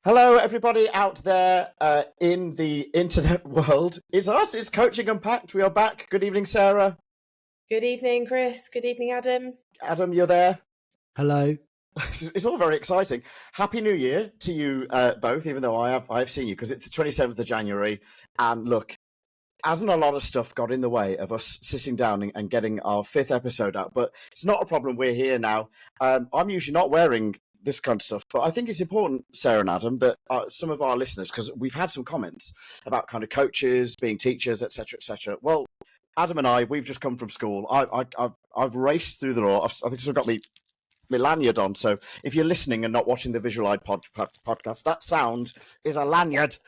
Hello, everybody out there in the internet world. It's us, it's Coaching Unpacked. We are back. Good evening, Sarah. Good evening, Chris. Good evening, Adam. Adam, you're there. Hello. It's all very exciting. Happy New Year to you both, even though I've seen you, because it's the 27th of January. And look, hasn't a lot of stuff got in the way of us sitting down and getting our 5th episode out? But it's not a problem. We're here now. I'm usually not wearing this kind of stuff, but I think it's important, Sarah and Adam, that some of our listeners, because we've had some comments about kind of coaches being teachers, etc., etc. Well, Adam and we've just come from school. I've raced through the law. I think I've still got my lanyard on. So if you're listening and not watching the Visual podcast, that sound is a lanyard.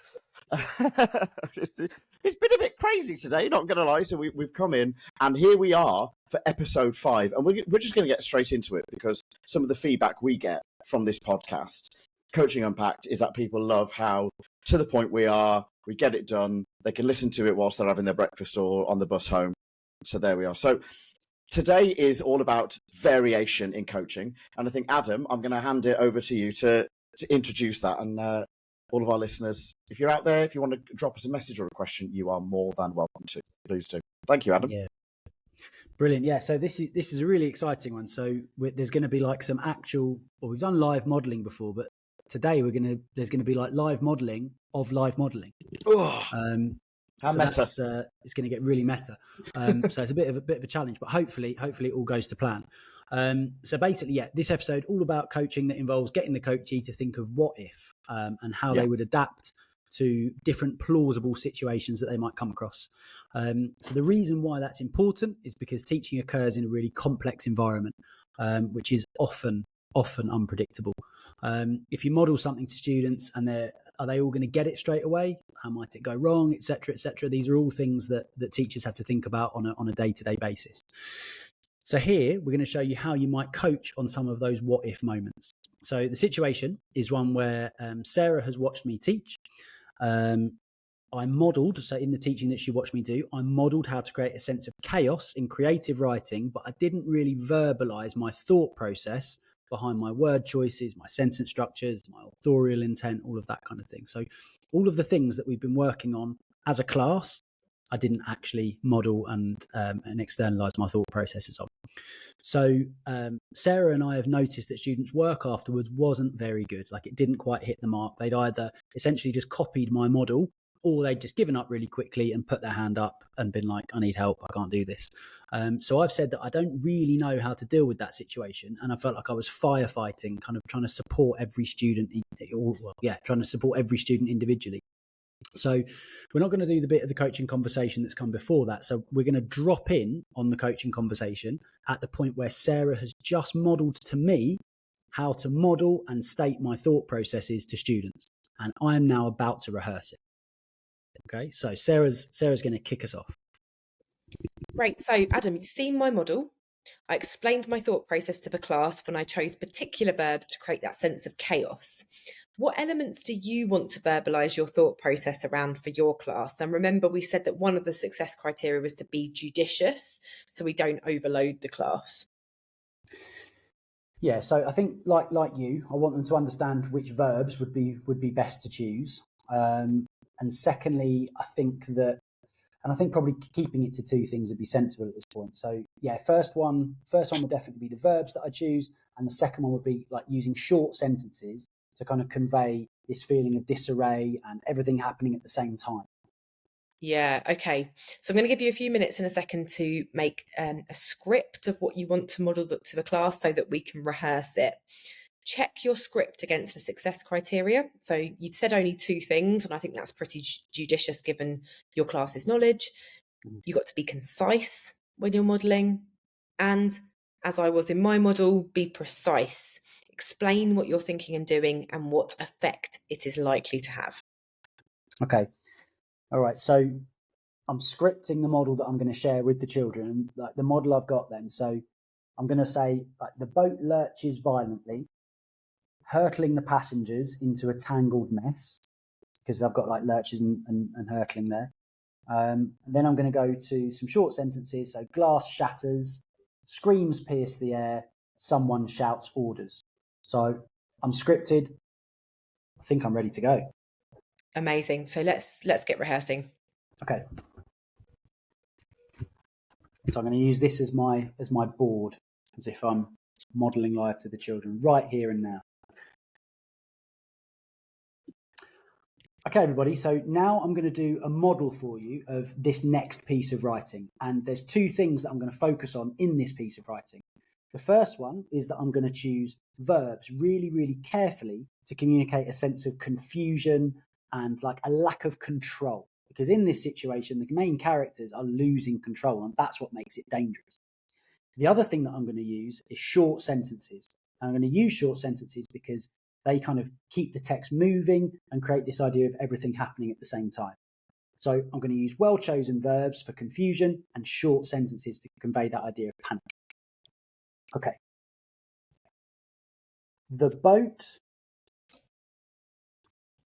It's been a bit crazy today, not going to lie. So we've come in, and here we are for episode 5. And we're just going to get straight into it, because some of the feedback we get from this podcast, Coaching Unpacked, is that people love how to the point we get it done. They can listen to it whilst they're having their breakfast or on the bus home. So there we are. So today is all about variation in coaching. And I think, Adam, I'm going to hand it over to you to introduce that. And all of our listeners, if you're out there, if you want to drop us a message or a question, you are more than welcome to. Please do. Thank you, Adam. Yeah. Brilliant. Yeah. So this is a really exciting one. So there's going to be like some actual, well, we've done live modelling before, but today there's going to be like live modelling of live modelling. How so meta? It's going to get really meta. So it's a bit of a challenge, but hopefully it all goes to plan. So basically, yeah, this episode all about coaching that involves getting the coachee to think of what if and how they would adapt to different plausible situations that they might come across. So the reason why that's important is because teaching occurs in a really complex environment, which is often unpredictable. If you model something to students and are they all going to get it straight away? How might it go wrong, etc., etc.? These are all things that teachers have to think about on a day-to-day basis. So here we're going to show you how you might coach on some of those what if moments. So the situation is one where Sarah has watched me teach. I modelled, so in the teaching that she watched me do, I modelled how to create a sense of chaos in creative writing, but I didn't really verbalise my thought process behind my word choices, my sentence structures, my authorial intent, all of that kind of thing. So all of the things that we've been working on as a class, I didn't actually model and externalise my thought processes on. So Sarah and I have noticed that students' work afterwards wasn't very good. Like, it didn't quite hit the mark. They'd either essentially just copied my model, or they'd just given up really quickly and put their hand up and been like, I need help, I can't do this. So I've said that I don't really know how to deal with that situation. And I felt like I was firefighting, kind of trying to support every student, trying to support every student individually. So we're not going to do the bit of the coaching conversation that's come before that. So we're going to drop in on the coaching conversation at the point where Sarah has just modelled to me how to model and state my thought processes to students. And I'm now about to rehearse it. Okay, so Sarah's going to kick us off. Great. So Adam, you've seen my model. I explained my thought process to the class when I chose particular verbs to create that sense of chaos. What elements do you want to verbalise your thought process around for your class? And remember, we said that one of the success criteria was to be judicious, so we don't overload the class. Yeah, so I think like you, I want them to understand which verbs would be best to choose. And secondly, I think probably keeping it to 2 things would be sensible at this point. So yeah, first one would definitely be the verbs that I choose, and the second one would be like using short sentences to kind of convey this feeling of disarray and everything happening at the same time. Yeah, okay. So I'm going to give you a few minutes in a second to make a script of what you want to model to the class so that we can rehearse it. Check your script against the success criteria. So you've said only 2 things, and I think that's pretty judicious given your class's knowledge. You've got to be concise when you're modelling. And as I was in my model, be precise. Explain what you're thinking and doing and what effect it is likely to have. Okay. All right. So I'm scripting the model that I'm going to share with the children, like the model I've got then. So I'm going to say, like, the boat lurches violently, hurtling the passengers into a tangled mess, because I've got like lurches and hurtling there. And then I'm going to go to some short sentences. So glass shatters, screams pierce the air, someone shouts orders. So I'm scripted, think I'm ready to go. Amazing. So let's get rehearsing. Okay. So I'm going to use this as my board, as if I'm modelling live to the children right here and now. Okay, everybody, so now I'm going to do a model for you of this next piece of writing. And there's two things that I'm going to focus on in this piece of writing. The first one is that I'm going to choose verbs really, really carefully to communicate a sense of confusion and like a lack of control. Because in this situation, the main characters are losing control, and that's what makes it dangerous. The other thing that I'm going to use is short sentences. And I'm going to use short sentences because they kind of keep the text moving and create this idea of everything happening at the same time. So I'm going to use well-chosen verbs for confusion and short sentences to convey that idea of panic. Okay. The boat.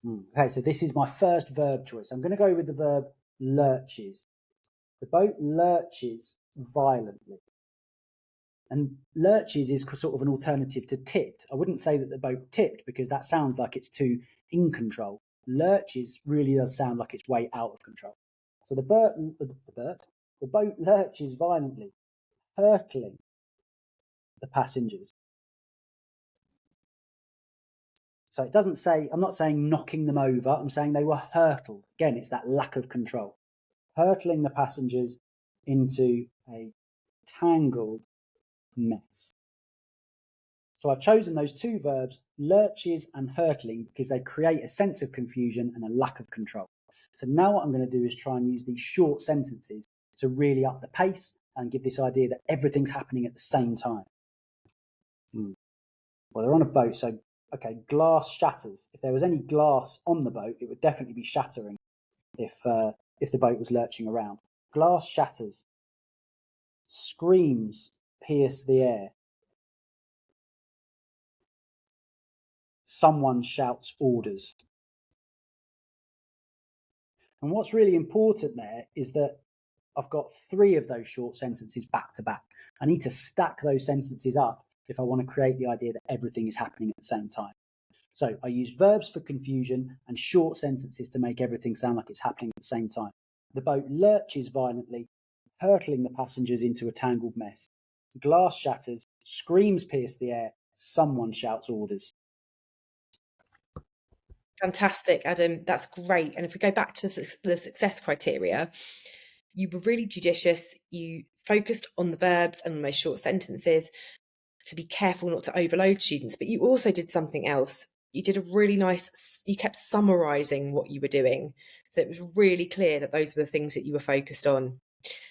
Okay, so this is my first verb choice. I'm going to go with the verb lurches. The boat lurches violently. And lurches is sort of an alternative to tipped. I wouldn't say that the boat tipped because that sounds like it's too in control. Lurches really does sound like it's way out of control. So the boat lurches violently, hurtling the passengers. So it doesn't say, I'm not saying knocking them over, I'm saying they were hurtled. Again, it's that lack of control. Hurtling the passengers into a tangled mess. So I've chosen those two verbs, lurches and hurtling, because they create a sense of confusion and a lack of control. So now what I'm going to do is try and use these short sentences to really up the pace and give this idea that everything's happening at the same time. Well, they're on a boat, so, okay, glass shatters. If there was any glass on the boat, it would definitely be shattering if the boat was lurching around. Glass shatters. Screams pierce the air. Someone shouts orders. And what's really important there is that I've got three of those short sentences back to back. I need to stack those sentences up if I want to create the idea that everything is happening at the same time. So I use verbs for confusion and short sentences to make everything sound like it's happening at the same time. The boat lurches violently, hurtling the passengers into a tangled mess. Glass shatters, screams pierce the air, someone shouts orders. Fantastic, Adam. That's great. And if we go back to the success criteria, you were really judicious. You focused on the verbs and those short sentences to be careful not to overload students. But you also did something else. You did a really nice, you kept summarizing what you were doing. So it was really clear that those were the things that you were focused on.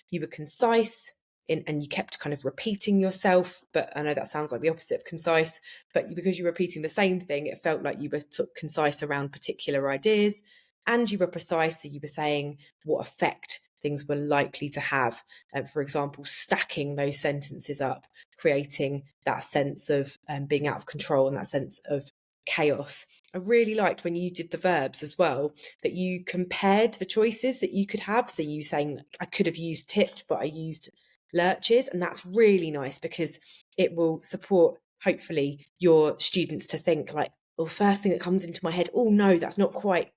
You were concise and you kept kind of repeating yourself. But I know that sounds like the opposite of concise, but because you were repeating the same thing, it felt like you were sort of concise around particular ideas, and you were precise. So you were saying what effect things were likely to have. For example, stacking those sentences up, creating that sense of being out of control and that sense of chaos. I really liked when you did the verbs as well, that you compared the choices that you could have. So you saying, I could have used tipped, but I used lurches. And that's really nice because it will support, hopefully, your students to think like, well, first thing that comes into my head, oh no, that's not quite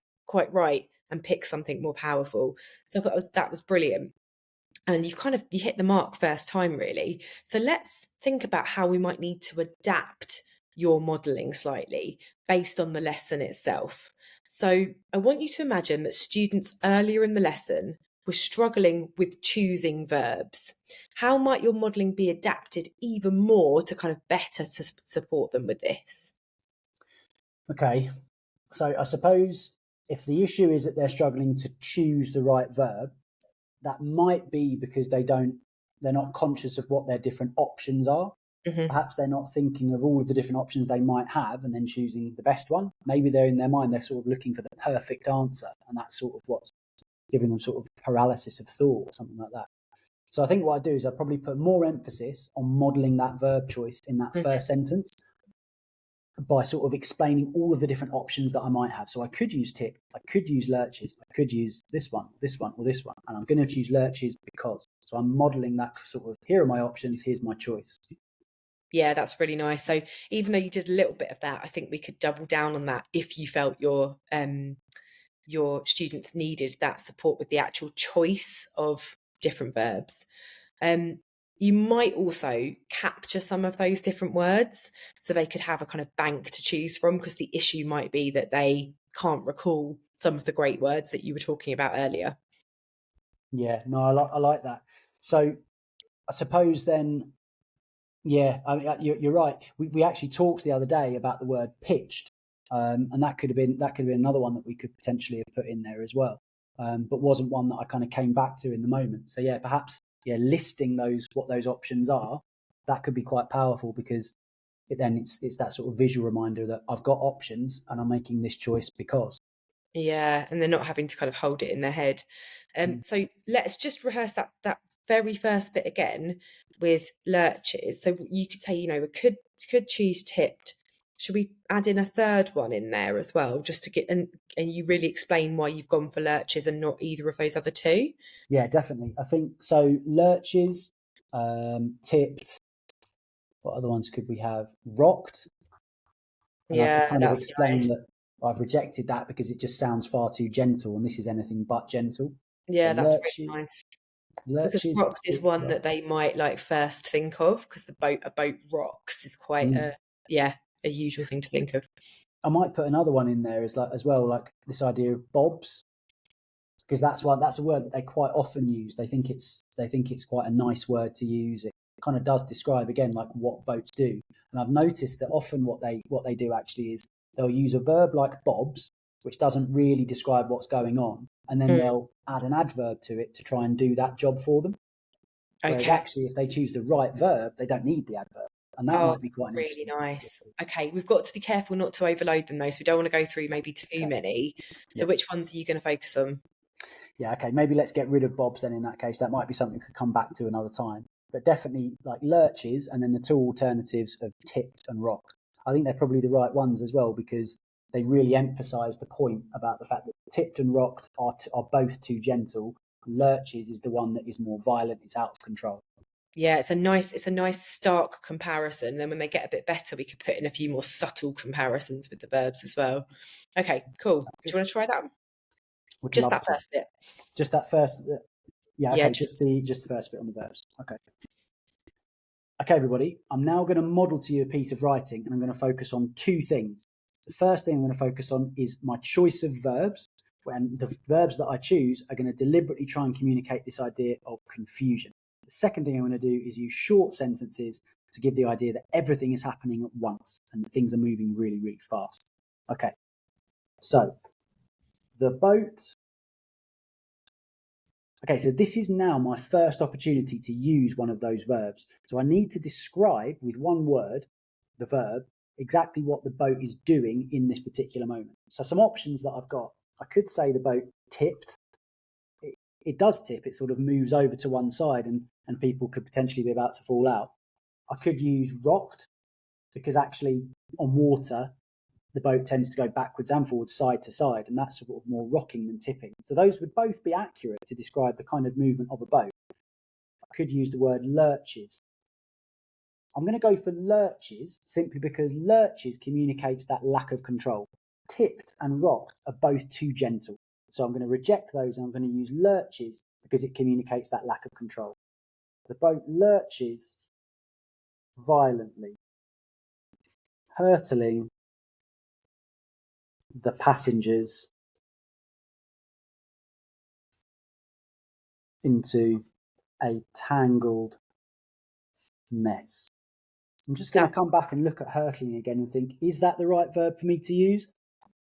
right, and pick something more powerful. So I thought that was brilliant. And you hit the mark first time, really. So let's think about how we might need to adapt your modelling slightly based on the lesson itself. So I want you to imagine that students earlier in the lesson were struggling with choosing verbs. How might your modelling be adapted even more to kind of better to support them with this? Okay, so I suppose if the issue is that they're struggling to choose the right verb, that might be because they're not conscious of what their different options are. Mm-hmm. Perhaps they're not thinking of all of the different options they might have and then choosing the best one. Maybe they're in their mind, they're sort of looking for the perfect answer, and that's sort of what's giving them sort of paralysis of thought or something like that. So I think what I do is I probably put more emphasis on modelling that verb choice in that first sentence by sort of explaining all of the different options that I might have. So I could use tip, I could use lurches, I could use this one, or this one, and I'm going to choose lurches because. So I'm modelling that sort of, here are my options, here's my choice. Yeah, that's really nice. So even though you did a little bit of that, I think we could double down on that if you felt your students needed that support with the actual choice of different verbs. You might also capture some of those different words so they could have a kind of bank to choose from, because the issue might be that they can't recall some of the great words that you were talking about earlier. Yeah, no, I like that. So I suppose then, yeah, I mean, you're right. We actually talked the other day about the word pitched, and that could have been another one that we could potentially have put in there as well, but wasn't one that I kind of came back to in the moment. So yeah, perhaps listing what those options are, that could be quite powerful, because it's that sort of visual reminder that I've got options and I'm making this choice because. Yeah, and they're not having to kind of hold it in their head. So let's just rehearse that very first bit again with lurches. So you could say, we could choose tipped. Should we add in a third one in there as well, just to get and you really explain why you've gone for lurches and not either of those other two? Yeah, definitely. I think so. Lurches, tipped. What other ones could we have? Rocked. And I could Yeah, kind of that's explain nice. that I've rejected that because it just sounds far too gentle, and this is anything but gentle. So Yeah, that's really nice. Because lurches, rocked is tipped, one rock. that they might like first think of, because a boat rocks is quite Mm. a usual thing to think of. I might put another one in there as well, like this idea of bobs, because that's a word that they quite often use. They think it's quite a nice word to use. It kind of does describe again like what boats do. And I've noticed that often what they do actually is they'll use a verb like bobs, which doesn't really describe what's going on, and then Mm, they'll add an adverb to it to try and do that job for them. Whereas okay. actually, if they choose the right verb, they don't need the adverb, and that Oh, might be quite an really interesting thing. nice. Okay, we've got to be careful not to overload them though, so we don't want to go through maybe too Okay. many. So Yeah. which ones are you going to focus on? Yeah, okay, maybe let's get rid of bobs then in that case. That might be something we could come back to another time. But definitely like lurches and then the two alternatives of tipped and rocked. I think they're probably the right ones as well, because they really emphasise the point about the fact that tipped and rocked are both too gentle. Lurches is the one that is more violent, it's out of control. Yeah, it's a nice stark comparison. Then when they get a bit better, we could put in a few more subtle comparisons with the verbs as well. Okay, cool. Sounds Do good. you want to try that? Would Just love that to. first bit. Just that first. Yeah, Yeah, okay, just the first bit on the verbs. Okay. Okay, everybody, I'm now going to model to you a piece of writing, and I'm going to focus on two things. The first thing I'm going to focus on is my choice of verbs, when the verbs that I choose are going to deliberately try and communicate this idea of confusion. The second thing I'm going to do is use short sentences to give the idea that everything is happening at once and that things are moving really, really fast. Okay, so the boat. Okay, so this is now my first opportunity to use one of those verbs. So I need to describe with one word, the verb, exactly what the boat is doing in this particular moment. So some options that I've got. I could say the boat tipped. It does tip, it sort of moves over to one side and people could potentially be about to fall out. I could use rocked, because actually on water, the boat tends to go backwards and forwards, side to side, and that's sort of more rocking than tipping. So those would both be accurate to describe the kind of movement of a boat. I could use the word lurches. I'm going to go for lurches simply because lurches communicates that lack of control. Tipped and rocked are both too gentle. So I'm going to reject those and I'm going to use lurches because it communicates that lack of control. The boat lurches violently, hurtling the passengers into a tangled mess. I'm just going to come back and look at hurtling again and think, is that the right verb for me to use?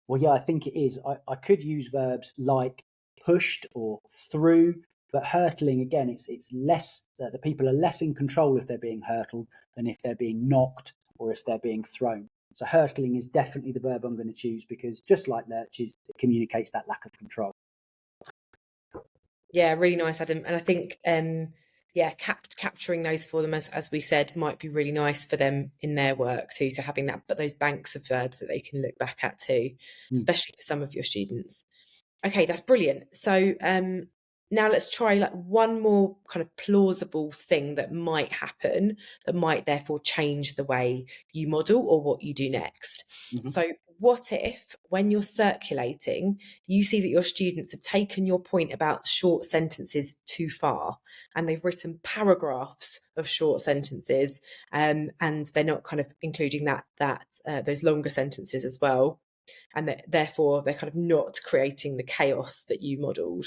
Well, yeah, I think it is. I could use verbs like pushed or through, but hurtling, again, it's less, the people are less in control if they're being hurtled than if they're being knocked or if they're being thrown. So hurtling is definitely the verb I'm going to choose because just like lurches, it communicates that lack of control. Yeah, really nice, Adam. And I think, capturing those for them, as we said, might be really nice for them in their work too. So having that, but those banks of verbs that they can look back at too, especially for some of your students. Okay, that's brilliant. So now let's try like one more kind of plausible thing that might happen that might therefore change the way you model or what you do next. Mhm. So what if when you're circulating, you see that your students have taken your point about short sentences too far and they've written paragraphs of short sentences, and they're not kind of including those longer sentences as well, and therefore they're kind of not creating the chaos that you modelled.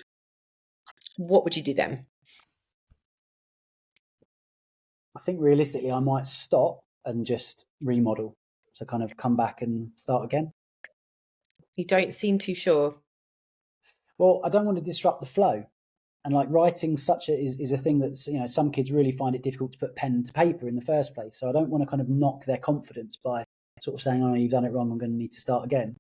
What would you do then? I think realistically, I might stop and just remodel. So kind of come back and start again. You don't seem too sure. Well, I don't want to disrupt the flow. And like writing is a thing that's, some kids really find it difficult to put pen to paper in the first place. So I don't want to kind of knock their confidence by sort of saying, oh, you've done it wrong, I'm going to need to start again.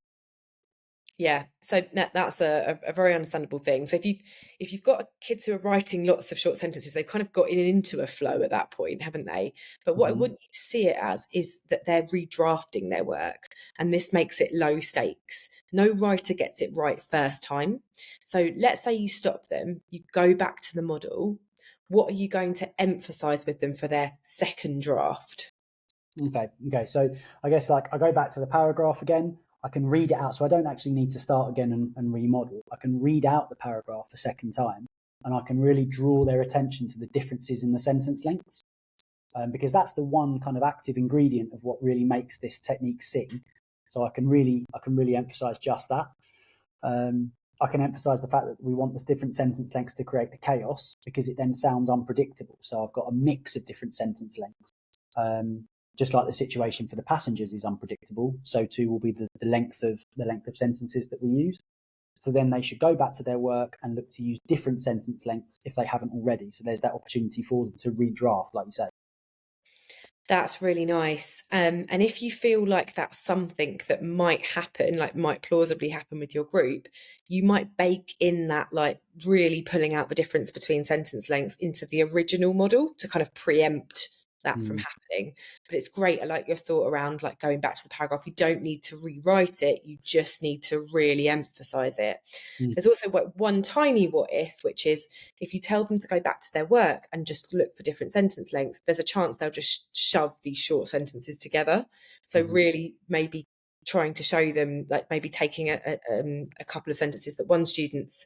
Yeah, so that's a very understandable thing. So if you've got kids who are writing lots of short sentences, they've kind of got into a flow at that point, haven't they? But what I want you to see it as is that they're redrafting their work, and this makes it low stakes. No writer gets it right first time. So let's say you stop them, you go back to the model. What are you going to emphasize with them for their second draft? Okay. So I guess like I go back to the paragraph again. I can read it out. So I don't actually need to start again and remodel. I can read out the paragraph a second time, and I can really draw their attention to the differences in the sentence lengths. Because that's the one kind of active ingredient of what really makes this technique sing. So I can really emphasize just that. I can emphasize the fact that we want this different sentence lengths to create the chaos, because it then sounds unpredictable. So I've got a mix of different sentence lengths. Just like the situation for the passengers is unpredictable, so too will be the length of sentences that we use. So then they should go back to their work and look to use different sentence lengths if they haven't already. So there's that opportunity for them to redraft, like you say. That's really nice. And if you feel like that's something that might happen, like might plausibly happen with your group, you might bake in that, like really pulling out the difference between sentence lengths into the original model to kind of preempt that from happening. But it's great. I like your thought around like going back to the paragraph. You don't need to rewrite it. You just need to really emphasize it. There's also one tiny what if, which is if you tell them to go back to their work and just look for different sentence lengths, there's a chance they'll just shove these short sentences together. So really maybe trying to show them, like maybe taking a couple of sentences that one student's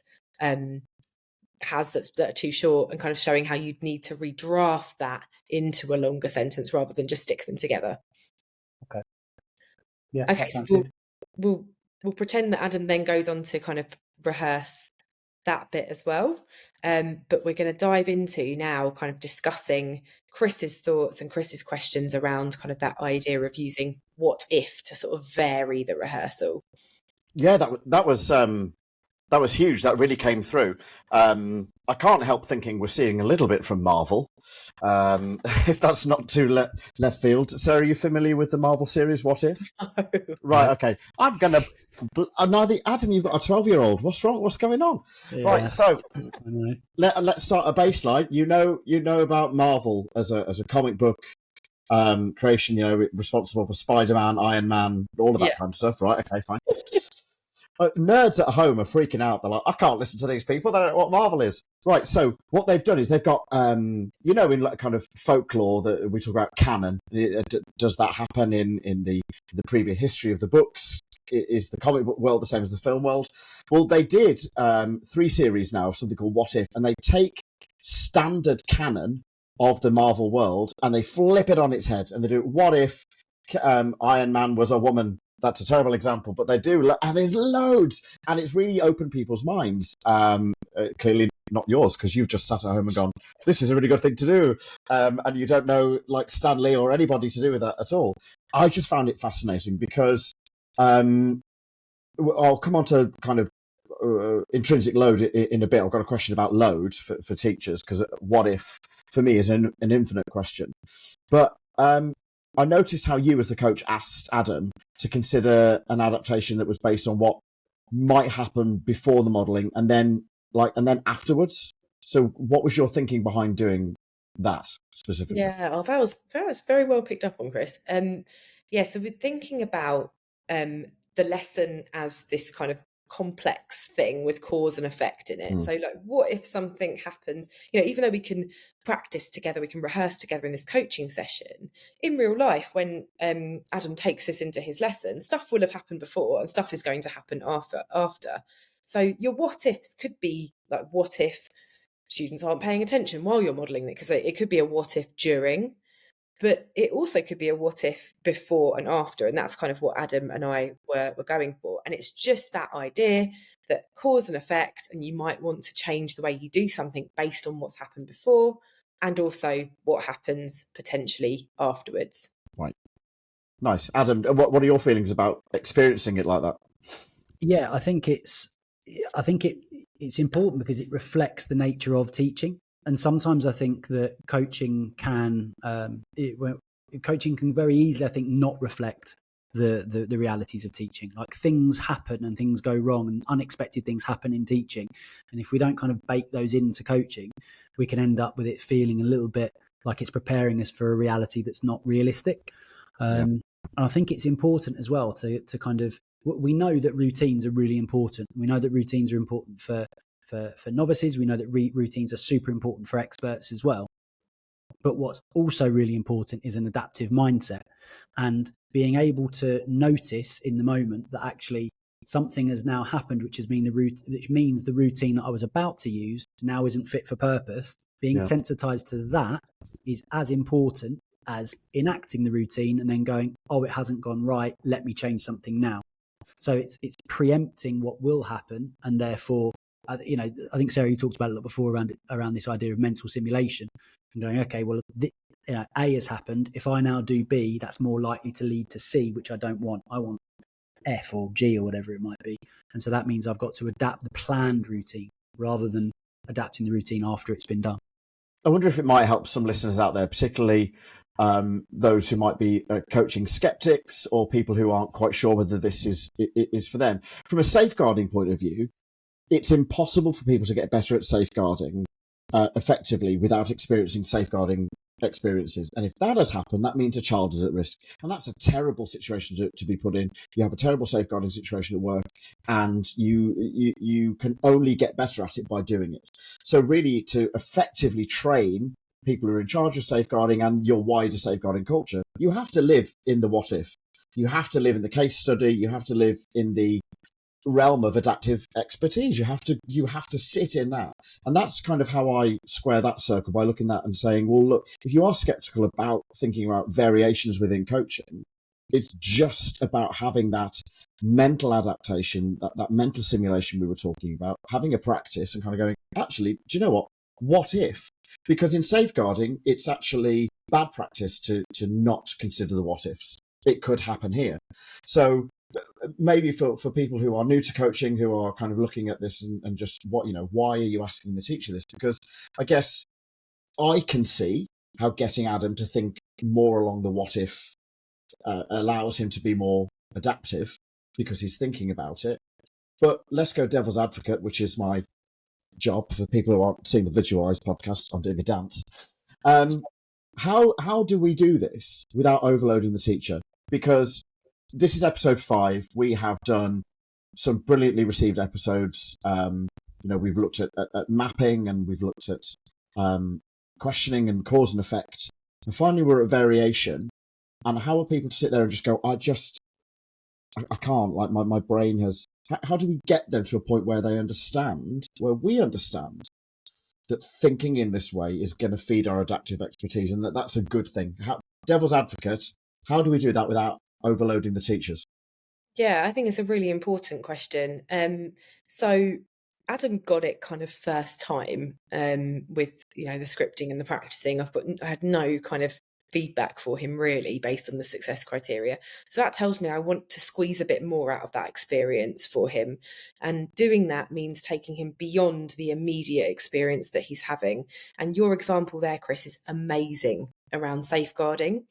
has that are too short and kind of showing how you'd need to redraft that into a longer sentence rather than just stick them together. Okay. Yeah. Okay, That sounds so good. we'll pretend that Adam then goes on to kind of rehearse that bit as well. But we're going to dive into now kind of discussing Chris's thoughts and Chris's questions around kind of that idea of using what if to sort of vary the rehearsal. Yeah, that was huge. That really came through. I can't help thinking we're seeing a little bit from Marvel, if that's not too left field. So, are you familiar with the Marvel series What If? No. Right. Okay. I'm gonna. Neither Adam, you've got a 12-year-old. What's wrong? What's going on? Yeah, right. So, I know. let's start a baseline. You know about Marvel as a comic book creation. Responsible for Spider-Man, Iron Man, all of that kind of stuff. Right. Okay. Fine. Nerds at home are freaking out. They're like, I can't listen to these people. They don't know what Marvel is. Right. So what they've done is they've got, in like kind of folklore that we talk about canon. Does that happen in the previous history of the books? Is the comic book world the same as the film world? Well, they did 3 series now of something called What If, and they take standard canon of the Marvel world and they flip it on its head, and they do what if Iron Man was a woman. That's a terrible example, but they do, and there's loads, and it's really opened people's minds. Clearly not yours, because you've just sat at home and gone, this is a really good thing to do, and you don't know like Stan Lee or anybody to do with that at all. I just found it fascinating because I'll come on to kind of intrinsic load in a bit. I've got a question about load for teachers, because what if for me is an infinite question, but I noticed how you, as the coach, asked Adam to consider an adaptation that was based on what might happen before the modelling, and then afterwards. So, what was your thinking behind doing that specifically? Yeah, that was very well picked up on, Chris. So we're thinking about the lesson as this kind of complex thing with cause and effect in it. So like, what if something happens, even though we can practice together, we can rehearse together in this coaching session, in real life, when Adam takes this into his lesson, stuff will have happened before and stuff is going to happen after. So your what ifs could be like, what if students aren't paying attention while you're modeling it? Because it could be a what if during, but it also could be a what if before and after. And that's kind of what Adam and I were going for. And it's just that idea that cause and effect, and you might want to change the way you do something based on what's happened before and also what happens potentially afterwards. Right. Nice. Adam, what are your feelings about experiencing it like that? Yeah, I think it's important because it reflects the nature of teaching. And sometimes I think that coaching can very easily, I think, not reflect the realities of teaching. Like, things happen and things go wrong and unexpected things happen in teaching. And if we don't kind of bake those into coaching, we can end up with it feeling a little bit like it's preparing us for a reality that's not realistic. And I think it's important as well to kind of, we know that routines are really important. We know that routines are important for novices. We know that routines are super important for experts as well. But what's also really important is an adaptive mindset, and being able to notice in the moment that actually something has now happened, which means the routine that I was about to use now isn't fit for purpose. Being sensitized to that is as important as enacting the routine and then going, oh, it hasn't gone right, let me change something now. So it's preempting what will happen, and therefore, I think Sarah, you talked about it a lot before around this idea of mental simulation, and going, okay, well, A has happened. If I now do B, that's more likely to lead to C, which I don't want. I want F or G or whatever it might be. And so that means I've got to adapt the planned routine rather than adapting the routine after it's been done. I wonder if it might help some listeners out there, particularly those who might be coaching skeptics or people who aren't quite sure whether this is for them. From a safeguarding point of view, it's impossible for people to get better at safeguarding effectively without experiencing safeguarding experiences. And if that has happened, that means a child is at risk. And that's a terrible situation to be put in. You have a terrible safeguarding situation at work, and you can only get better at it by doing it. So really, to effectively train people who are in charge of safeguarding and your wider safeguarding culture, you have to live in the what if. You have to live in the case study. You have to live in the realm of adaptive expertise. You have to sit in that. And that's kind of how I square that circle, by looking at that and saying, well, look, if you are skeptical about thinking about variations within coaching, it's just about having that mental adaptation, that mental simulation we were talking about, having a practice and kind of going, actually, do you know what if? Because in safeguarding, it's actually bad practice to not consider the what ifs. It could happen here. So maybe for people who are new to coaching, who are kind of looking at this and just why are you asking the teacher this? Because I guess I can see how getting Adam to think more along the what if allows him to be more adaptive because he's thinking about it. But let's go devil's advocate, which is my job. For people who aren't seeing the visualized podcast, I'm doing a dance. How do we do this without overloading the teacher? Because this is episode 5. We have done some brilliantly received episodes. We've looked at mapping, and we've looked at questioning and cause and effect. And finally, we're at variation. And how are people to sit there and just go, I can't, like my brain has... How do we get them to a point where they understand, where we understand that thinking in this way is going to feed our adaptive expertise, and that's a good thing? Devil's advocate, how do we do that without overloading the teachers? Yeah, I think it's a really important question. So Adam got it kind of first time with the scripting and the practicing. I had no kind of feedback for him really based on the success criteria. So that tells me I want to squeeze a bit more out of that experience for him. And doing that means taking him beyond the immediate experience that he's having. And your example there, Chris, is amazing around safeguarding.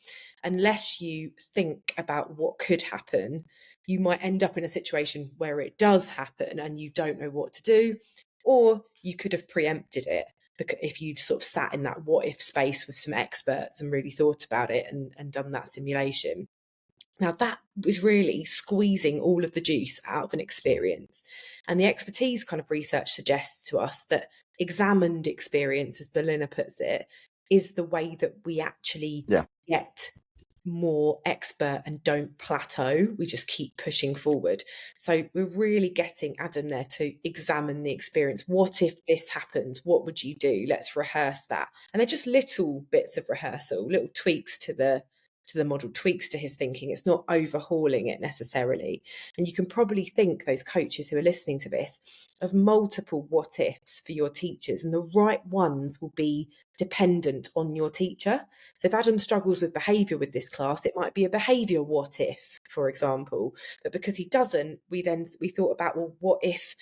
Unless you think about what could happen, you might end up in a situation where it does happen and you don't know what to do, or you could have preempted it because if you'd sort of sat in that what if space with some experts and really thought about it and done that simulation. Now that was really squeezing all of the juice out of an experience. And the expertise kind of research suggests to us that examined experience, as Belinda puts it, is the way that we actually get more expert and don't plateau. We just keep pushing forward. So we're really getting Adam there to examine the experience. What if this happens? What would you do? Let's rehearse that. And they're just little bits of rehearsal, little tweaks to the model, tweaks to his thinking. It's not overhauling it necessarily. And you can probably think, those coaches who are listening to this, of multiple what ifs for your teachers, and the right ones will be dependent on your teacher. So if Adam struggles with behaviour with this class, it might be a behaviour what if, for example. But because he doesn't, we thought about, well, what if,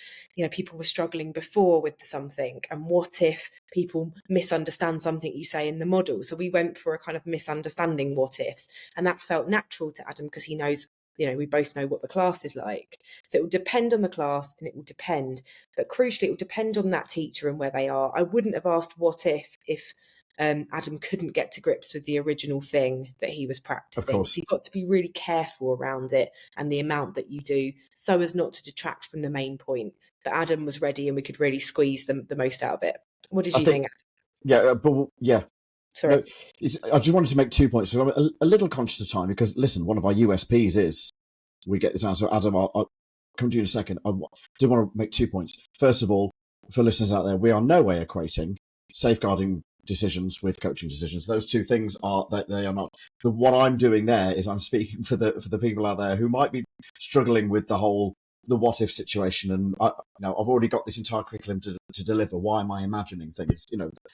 people were struggling before with something, and what if people misunderstand something you say in the model? So we went for a kind of misunderstanding what ifs, and that felt natural to Adam because he knows, we both know what the class is like. So it will depend on the class, and it will depend, but crucially, it will depend on that teacher and where they are. I wouldn't have asked what if Adam couldn't get to grips with the original thing that he was practicing. So you've got to be really careful around it and the amount that you do, so as not to detract from the main point. But Adam was ready, and we could really squeeze the most out of it. What did you think? Sorry. No, I just wanted to make 2 points. So I'm a little conscious of time because, listen, one of our USPs is we get this out. So, Adam, I'll come to you in a second. I do want to make 2 points. First of all, for listeners out there, we are no way equating safeguarding decisions with coaching decisions. Those two things they are not. What I'm doing there is I'm speaking for the people out there who might be struggling with the what if situation, and I've already got this entire curriculum to deliver. Why am I imagining things?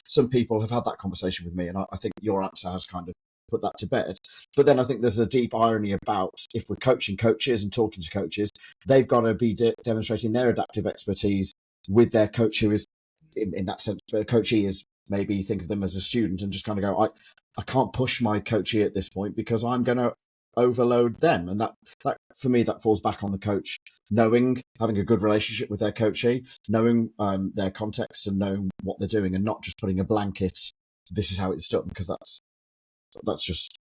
Some people have had that conversation with me, and I think your answer has kind of put that to bed. But then I think there's a deep irony about, if we're coaching coaches and talking to coaches, they've got to be demonstrating their adaptive expertise with their coach, who is, in that sense, a coachee is maybe think of them as a student and just kind of go, I can't push my coachee at this point because I'm going to overload them. And that for me, that falls back on the coach, having a good relationship with their coachee, knowing their context and knowing what they're doing, and not just putting a blanket, this is how it's done, because that's just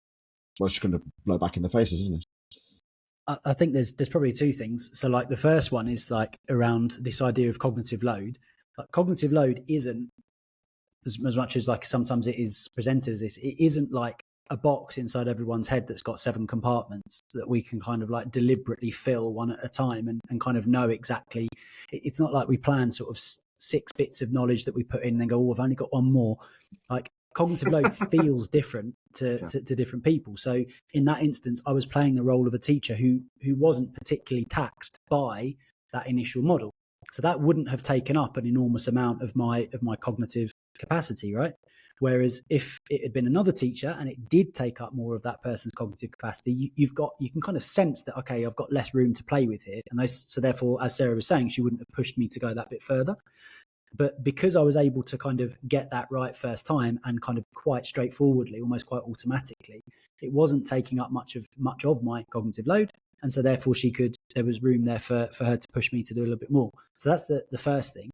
going to blow back in the faces, isn't it? I think there's probably two things. So like the first one is like around this idea of cognitive load. Like, cognitive load isn't as much as like sometimes it is presented as this. It isn't like a box inside everyone's head that's got 7 compartments that we can kind of like deliberately fill one at a time and kind of know exactly. It's not like we plan sort of 6 bits of knowledge that we put in and then go, I've only got one more. Like, cognitive load feels different to different people. So in that instance, I was playing the role of a teacher who wasn't particularly taxed by that initial model. So that wouldn't have taken up an enormous amount of my cognitive capacity, right? Whereas if it had been another teacher and it did take up more of that person's cognitive capacity, you can kind of sense that, okay, I've got less room to play with here. And so therefore, as Sarah was saying, she wouldn't have pushed me to go that bit further. But because I was able to kind of get that right first time, and kind of quite straightforwardly, almost quite automatically, it wasn't taking up much of my cognitive load. And so therefore there was room there for her to push me to do a little bit more. So that's the first thing.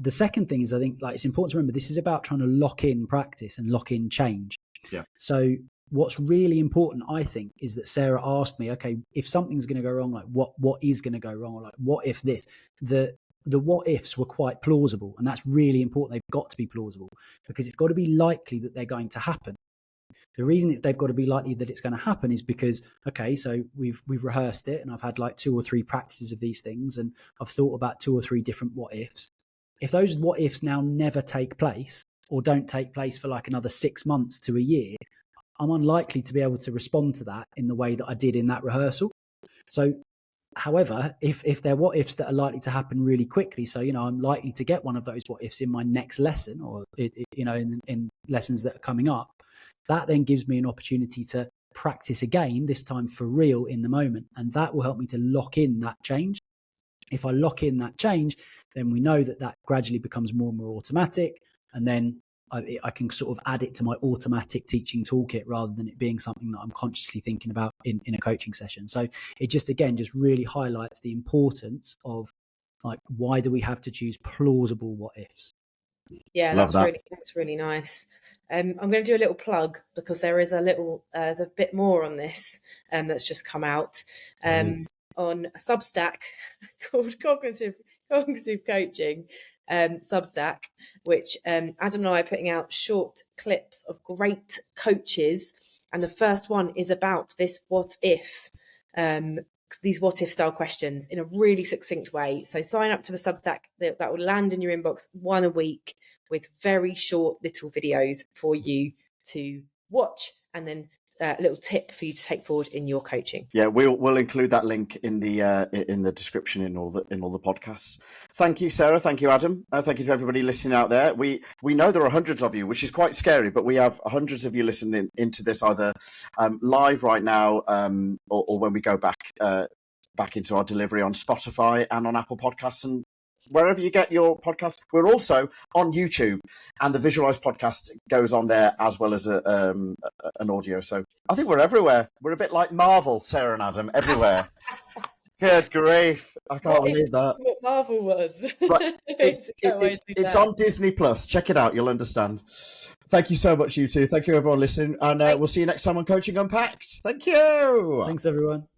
The second thing is, I think, like, it's important to remember, this is about trying to lock in practice and lock in change. Yeah. So what's really important, I think, is that Sarah asked me, okay, if something's going to go wrong, like what is going to go wrong? Or like, what if this? The what ifs were quite plausible, and that's really important. They've got to be plausible because it's got to be likely that they're going to happen. The reason they've got to be likely that it's going to happen is because, okay, so we've rehearsed it, and I've had like 2 or 3 practices of these things, and I've thought about 2 or 3 different what ifs. If those what ifs now never take place, or don't take place for like another 6 months to a year, I'm unlikely to be able to respond to that in the way that I did in that rehearsal. So, however, if they're what ifs that are likely to happen really quickly, so, I'm likely to get one of those what ifs in my next lesson, or, in lessons that are coming up, that then gives me an opportunity to practice again, this time for real in the moment. And that will help me to lock in that change. If I lock in that change, then we know that gradually becomes more and more automatic. And then I can sort of add it to my automatic teaching toolkit rather than it being something that I'm consciously thinking about in a coaching session. So it just really highlights the importance of, like, why do we have to choose plausible what ifs? Yeah, that's really nice. I'm going to do a little plug because there's a bit more on this that's just come out on a Substack called Cognitive Coaching Substack, which Adam and I are putting out short clips of great coaches, and the first one is about this what if. These what if style questions in a really succinct way. So sign up to the Substack, that will land in your inbox, one a week, with very short little videos for you to watch, and then a little tip for you to take forward in your coaching. Yeah, we'll include that link in the description in all the podcasts. Thank you, Sarah. Thank you, Adam. Thank you to everybody listening out there. We know there are hundreds of you, which is quite scary, but we have hundreds of you listening into this either live right now or when we go back into our delivery on Spotify and on Apple Podcasts and wherever you get your podcast. We're also on YouTube, and the Visualized podcast goes on there as well as an audio. So I think we're everywhere. We're a bit like Marvel, Sarah and Adam, everywhere. Good grief. I can't believe that. What Marvel was. But it's on Disney Plus. Check it out. You'll understand. Thank you so much, you two. Thank you, everyone listening. And we'll see you next time on Coaching Unpacked. Thank you. Thanks, everyone.